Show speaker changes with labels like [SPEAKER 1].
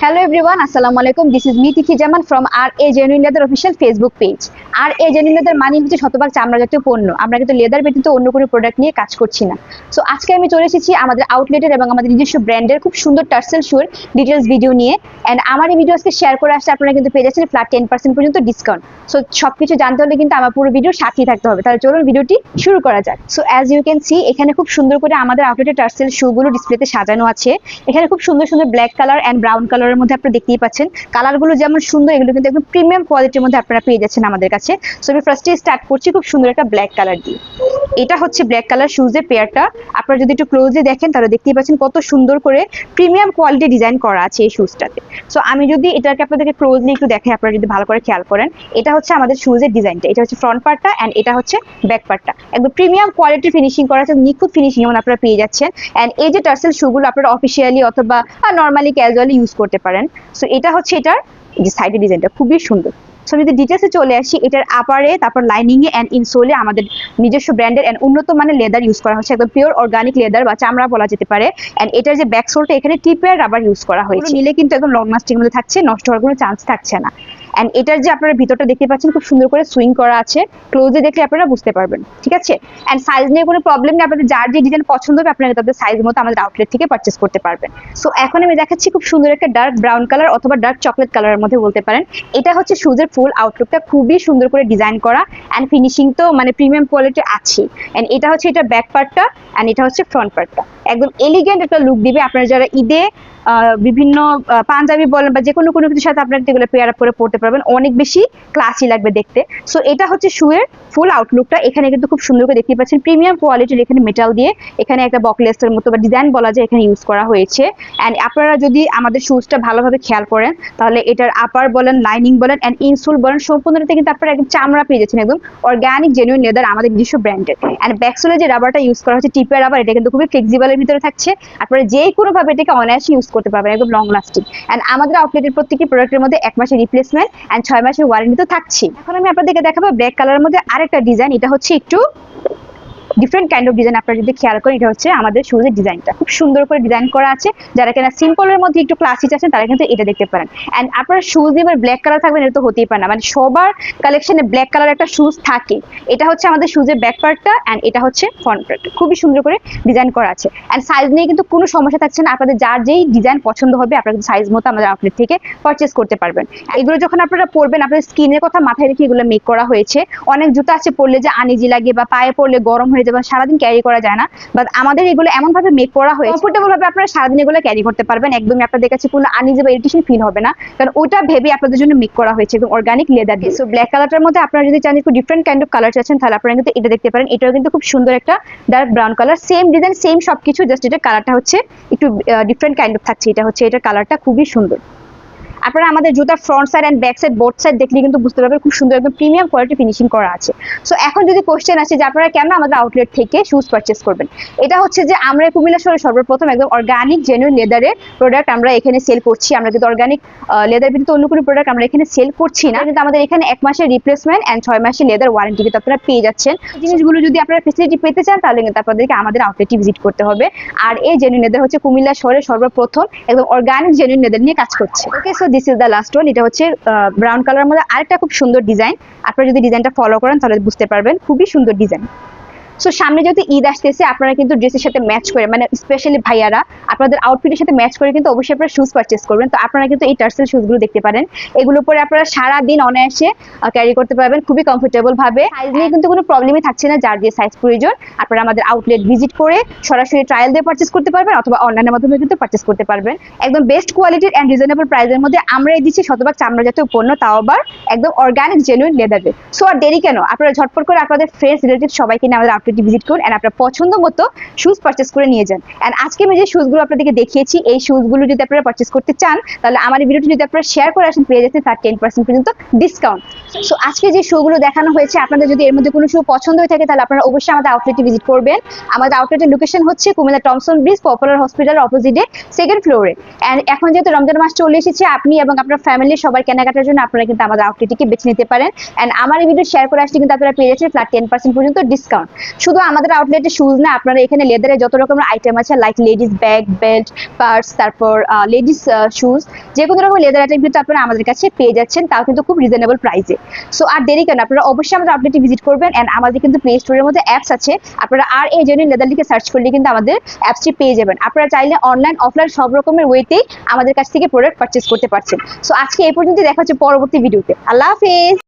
[SPEAKER 1] Hello everyone, Assalamualaikum. This is me Tithi Jaman from RA Genuine Leather official Facebook page. RA Genuine Leather মানে হচ্ছে শতভাগ চামড়া জাতীয় পণ্য। আমরা কিন্তু লেদার ব্যতীত অন্য কোনো প্রোডাক্ট নিয়ে কাজ করছি না। সো আজকে আমি চলে এসেছি আমাদের আউটলেটের এবং আমাদের নিজস্ব ব্র্যান্ডের খুব সুন্দর টার্সেল শুর ডিটেইলস ভিডিও নিয়ে। এন্ড আমার এই ভিডিও আজকে শেয়ার করে আসছে আপনারা কিন্তু পেয়ে যাচ্ছেন ফ্ল্যাট 10% পর্যন্ত ডিসকাউন্ট। সো সবকিছু জানতে হলে কিন্তু আমার পুরো ভিডিও সাথেই থাকতে হবে। তাহলে চলুন ভিডিওটি শুরু করা যাক। So as you can see এখানে খুব সুন্দর করে আমাদের আউটলেটের টার্সেল শুগুলো ডিসপ্লেতে সাজানো আছে। এখানে খুব সুন্দর সুন্দর ব্ল্যাক কালার এন্ড ব্রাউন কালারের মধ্যে আপনারা দেখতেই পাচ্ছেন। কালারগুলো যেমন সুন্দর এগুলো কিন্তু একদম প্রিমিয়াম কোয়ালিটির মধ্যে আপনারা পেয়ে যাচ্ছেন আমাদের কাছে। সো আমি ফার্স্টে স্টার্ট করছি খুব সুন্দর একটা ব্ল্যাক কালার দিয়ে। এটা হচ্ছে ব্ল্যাক কালার শুজের পেয়ারটা। আপনারা যদি একটু ক্লোজলি দেখেন তাহলে দেখতেই পাচ্ছেন কত সুন্দর করে প্রিমিয়াম কোয়ালিটি ডিজাইন করা আছে এই শুজটাতে। সো আমি যদি এটাকে আপনাদেরকে ক্লোজলি একটু দেখাই, আপনারা যদি ভালো করে খেয়াল করেন, এটা হচ্ছে আমাদের শুজের ডিজাইনটা। এটা হচ্ছে ফ্রন্ট পার্টটা এন্ড এটা হচ্ছে ব্যাক পার্টটা। একদম প্রিমিয়াম কোয়ালিটির ফিনিশিং করা আছে, নিখুঁত ফিনিশিং যেমন আপনারা পেয়ে যাচ্ছেন। এন্ড এই যে টার্সেল শুগুলো আপনারা অফিসিয়ালি অথবা নর্মালি ক্যাজুয়ালি ইউজ করতে পারেন। সো এটা হচ্ছে এটার এই যে সাইডের ডিজাইনটা খুবই সুন্দর। সো যদি ডিটেলসে চলে আসি, এটার আপারে তারপর লাইনিং এ এন্ড ইনসোলে আমাদের নিজস্ব ব্র্যান্ডের এন্ড উন্নত মানের লেদার ইউজ করা হচ্ছে, একদম পিওর অর্গানিক লেদার বা চামড়া বলা যেতে পারে। এন্ড এটার যে ব্যাক সোলটা এখানে টিপের রাবার ইউজ করা হয়েছে, নিলে কিন্তু একদম লং লাস্টিং মধ্যে থাকছে, নষ্ট হওয়ার কোনো চান্স থাকছে না। এন্ড এটার যে আপনারা ভিতরটা দেখতে পাচ্ছেন খুব সুন্দর করে সুইং করা আছে, ক্লোজে দেখলে আপনারা বুঝতে পারবেন, ঠিক আছে। এন্ড সাইজ নিয়ে কোনো প্রবলেম নেই, আপনাদের যার যে ডিজাইন পছন্দ হবে আপনারা তাদের সাইজ মতো আমাদের আউটলেট থেকে পারচেজ করতে পারবেন। সো এখন আমি দেখাচ্ছি খুব সুন্দর একটা ডার্ক ব্রাউন কালার অথবা ডার্ক চকলেট কালারের মধ্যে বলতে পারেন। এটা হচ্ছে শুজের ফুল আউটলুকটা, খুবই সুন্দর করে ডিজাইন করা এন্ড ফিনিশিং তো মানে প্রিমিয়াম কোয়ালিটি আছে। এন্ড এটা হচ্ছে এটা ব্যাক পার্টটা এন্ড এটা হচ্ছে ফ্রন্ট পার্টটা। একদম এলিগেন্ট একটা লুক দিবে। আপনারা যারা ঈদে বিভিন্ন পাঞ্জাবি বলেন বা যে কোনো কিছুর সাথে আপনারা এগুলো পেয়ার আপ করে পড়তে পারবেন, অনেক বেশি ক্লাসি লাগবে দেখতে। সো এটা হচ্ছে শুয়ের ফুল আউটলুকটা। এখানে কিন্তু খুব সুন্দর করে দেখতে পাচ্ছেন প্রিমিয়াম কোয়ালিটির এখানে মেটাল দিয়ে এখানে একটা বকলেসের মতো বা ডিজাইন বলা যায় এখানে ইউজ করা হয়েছে। এন্ড আপনারা যদি আমাদের শুজটা ভালোভাবে খেয়াল করেন তাহলে এটার আপার বলেন, লাইনিং বলেন এন্ড ইনসোল বলেন, সম্পূর্ণটা কিন্তু আপনারা একদম চামড়া পেয়ে যাচ্ছেন, একদম অর্গানিক জেনুইন লেদার আমাদের নিজস্ব ব্র্যান্ডের। এন্ড ব্যাকসোলে যে রাবারটা ইউজ করা হচ্ছে টিপের রাবার, এটা কিন্তু খুবই ফ্লেক্সিবলের ভিতরে থাকছে। আপনারা যে কোনো ভাবে এটাকে অনায়াসে ইউজ করতে পারবেন, একদম লং লাস্টিং। এন্ড আমাদের আউটলেটের প্রত্যেকটি প্রোডাক্টের মধ্যে 1 মাসের রিপ্লেসমেন্ট এন্ড 6 মাসের ওয়ারেন্টি তো থাকছে। এখন আমি আপনাদেরকে দেখাবো ব্ল্যাক কালারের মধ্যে আরেকটা ডিজাইন। এটা হচ্ছে একটু ডিফারেন্ট কাইন্ড অফ ডিজাইন। আপনারা যদি খেয়াল করেন এটা হচ্ছে আমাদের শুজের ডিজাইনটা, খুব সুন্দর করে ডিজাইন করা আছে। যারা কিনা সিম্পলের মধ্যে একটু ক্লাসি চাচ্ছেন তারা কিন্তু এটা দেখতে পারেন। এন্ড আপনারা শুজ এবার ব্ল্যাক কালার থাকবেন এটা তো হতেই পারে না, মানে সবার কালেকশনে ব্ল্যাক কালার একটা শুজ থাকে। এটা হচ্ছে আমাদের শুজের ব্যাক পার্টটা এন্ড এটা হচ্ছে ফ্রন্ট পার্ট, খুবই সুন্দর করে ডিজাইন করা আছে। এন্ড সাইজ নিয়ে কিন্তু কোনো সমস্যা থাকছে না, আপনাদের যার যেই ডিজাইন পছন্দ হবে আপনারা কিন্তু সাইজ মতো আমাদের আউটলেট থেকে পারচেজ করতে পারবেন। এগুলো যখন আপনারা পরবেন আপনাদের স্কিনের কথা মাথায় রেখে এগুলো মেক করা হয়েছে। অনেক জুতা আছে পরলে যে আনইজি লাগে বা পায়ে পরলে গরম হয়ে যাবে, সারাদিন ক্যারি করা যায় না, বাট আমাদের এগুলো এমন ভাবে মেক করা হয়েছে কমফোর্টেবল ভাবে আপনারা সারাদিন এগুলো ক্যারি করতে পারবেন। একদমই আপনাদের কাছে কোনো আনইজি বা ইরিটেশন ফিল হবে না, কারণ ওটা ভেবে আপনাদের জন্য মেক করা হয়েছে একদম অর্গানিক লেদার দিয়ে। সো ব্ল্যাক কালারটার মধ্যে আপনারা যদি চান একটু ডিফারেন্ট কাইন্ড অফ কালার চাচ্ছেন তাহলে আপনারা কিন্তু এটা দেখতে পারেন। এটাও কিন্তু খুব সুন্দর একটা dark brown colour, same design same সবকিছু, জাস্ট এটা কালারটা হচ্ছে একটু ডিফারেন্ট কাইন্ড অফ থাকছে। এটা হচ্ছে এটার কালারটা খুবই সুন্দর। আপনারা আমাদের জুতার front side and back side both side দেখলে কিন্তু বুঝতে পারবেন খুব সুন্দর একদম প্রিমিয়াম কোয়ালিটি ফিনিশিং করা আছে। সো এখন যদি কোশ্চেন আসে যে আপনারা কেন আমাদের আউটলেট থেকে শুজ পারচেজ করবেন, এটা হচ্ছে যে আমরা কুমিল্লা শহরে সর্বপ্রথম একদম অর্গানিক জেনুইন লেদারের প্রোডাক্ট আমরা এখানে সেল করছি। আমরা কিন্তু অর্গানিক লেদার ব্যতীত অন্য কোনো প্রোডাক্ট আমরা এখানে সেল করছি না, কিন্তু আমাদের এখানে 1 মাসের রিপ্লেসমেন্ট এন্ড 6 মাসের লেদার ওয়ারেন্টি কিন্তু আপনারা পেয়ে যাচ্ছেন। জিনিসগুলো যদি আপনারা ফেসিলিটি পেতে চান তাহলে কিন্তু আপনাদেরকে আমাদের আউটলেটটি ভিজিট করতে হবে। আর এই জেনুইন লেদার হচ্ছে কুমিল্লা শহরে সর্বপ্রথম একদম অর্গানিক জেনুইন লেদার নিয়ে কাজ করছে। Okay, so this is the last one. এটা হচ্ছে ব্রাউন কালারের মধ্যে আরেকটা খুব সুন্দর ডিজাইন। আপনারা যদি ডিজাইনটা ফলো করেন তাহলে বুঝতে পারবেন খুবই সুন্দর ডিজাইন। সো সামনে যেহেতু ঈদ আসতেছে আপনারা কিন্তু ড্রেসের সাথে ম্যাচ করে, মানে স্পেশালি ভাইয়ারা আপনাদের আউটফিটের সাথে ম্যাচ করে কিন্তু অবশ্যই আপনারা শুজ পারচেজ করবেন। তো আপনারা কিন্তু এই টার্সেল শুজগুলো দেখতে পারেন, এগুলো পরে আপনারা সারা দিন অনায়াসে ক্যারি করতে পারবেন খুবই কমফোর্টেবল ভাবে। সাইজ নিয়ে কিন্তু কোনো প্রবলেমই থাকছে না, যার যে সাইজ প্রয়োজন আপনারা আমাদের আউটলেট ভিজিট করে সরাসরি ট্রায়াল দিয়ে পারচেজ করতে পারবেন অথবা অনলাইনের মাধ্যমে কিন্তু পারচেজ করতে পারবেন। একদম বেস্ট কোয়ালিটির এন্ড রিজনেবল প্রাইসের মধ্যে আমরা এই দিচ্ছি শতভাগ চামড়া জাতীয় পণ্য, তাও আবার একদম অর্গানিক জেনুইন লেদারে। সো আর দেরি কেন, আপনারা ঝটপট করে আপনাদের ফ্রেন্ডস রিলেটিভ সবাইকে নিয়ে আমাদের আউটলেটটি ভিজিট করুন এন্ড আপনার পছন্দ মতো শুজ পারচেজ করে নিয়ে যান। এন্ড আজকে আমি যে শুজগুলো আপনাদেরকে দেখিয়েছি এই শুজগুলো যদি আপনারা পারচেজ করতে চান তাহলে আমার এই ভিডিওটি যদি আপনারা শেয়ার করে আসেন পেয়ে যাচ্ছেন তার 10% পর্যন্ত ডিসকাউন্ট। সো আজকে যে শুগুলো দেখানো হয়েছে আপনাদের যদি এর মধ্যে কোনো শু পছন্দ হয়ে থাকে তাহলে আপনারা অবশ্যই আমাদের আউটলেটটি ভিজিট করবেন। আমাদের আউটলেটের লোকেশন হচ্ছে কুমিল্লা টমসন ব্রিজ পপুলার হসপিটালের অপোজিটে 2nd ফ্লোরে। এন্ড এখন যেহেতু রমজান মাস চলে এসেছে, আপনি এবং আপনার ফ্যামিলির সবার কেনাকাটার জন্য আপনারা কিন্তু আমাদের আউটলেটটিকে বেছে নিতে পারেন। এন্ড আমার এই ভিডিও শেয়ার করে আসলে কিন্তু আপনারা পেয়ে যাচ্ছেন ফ্ল্যাট 10% পর্যন্ত ডিসকাউন্ট। শুধু আমাদের আউটলেটে শুজ না, আপনারা এখানে লেদারের যত রকমের আইটেম আছে like ladies bag, belt, purse, তারপর লেডিস শুজ, যে কোনো রকম লেদার আইটেম কিন্তু আপনারা আমাদের কাছে পেয়ে যাচ্ছেন, তাও কিন্তু খুব রিজনেবল প্রাইসে। সো আর দেরি কেন, আপনারা অবশ্যই আমাদের আউটলেটে ভিজিট করবেন। অ্যান্ড আমাদের কিন্তু প্লে স্টোরের মধ্যে অ্যাপস আছে, আপনারা আর এ জেনুইন লেদার লিখে সার্চ করলে কিন্তু আমাদের অ্যাপসটি পেয়ে যাবেন। আপনারা চাইলে অনলাইন অফলাইন সব রকমের ওয়েতেই আমাদের কাছ থেকে প্রোডাক্ট পারচেস করতে পারছেন। সো আজকে এই পর্যন্ত, দেখা হচ্ছে পরবর্তী ভিডিওতে। আল্লাহ হাফেজ।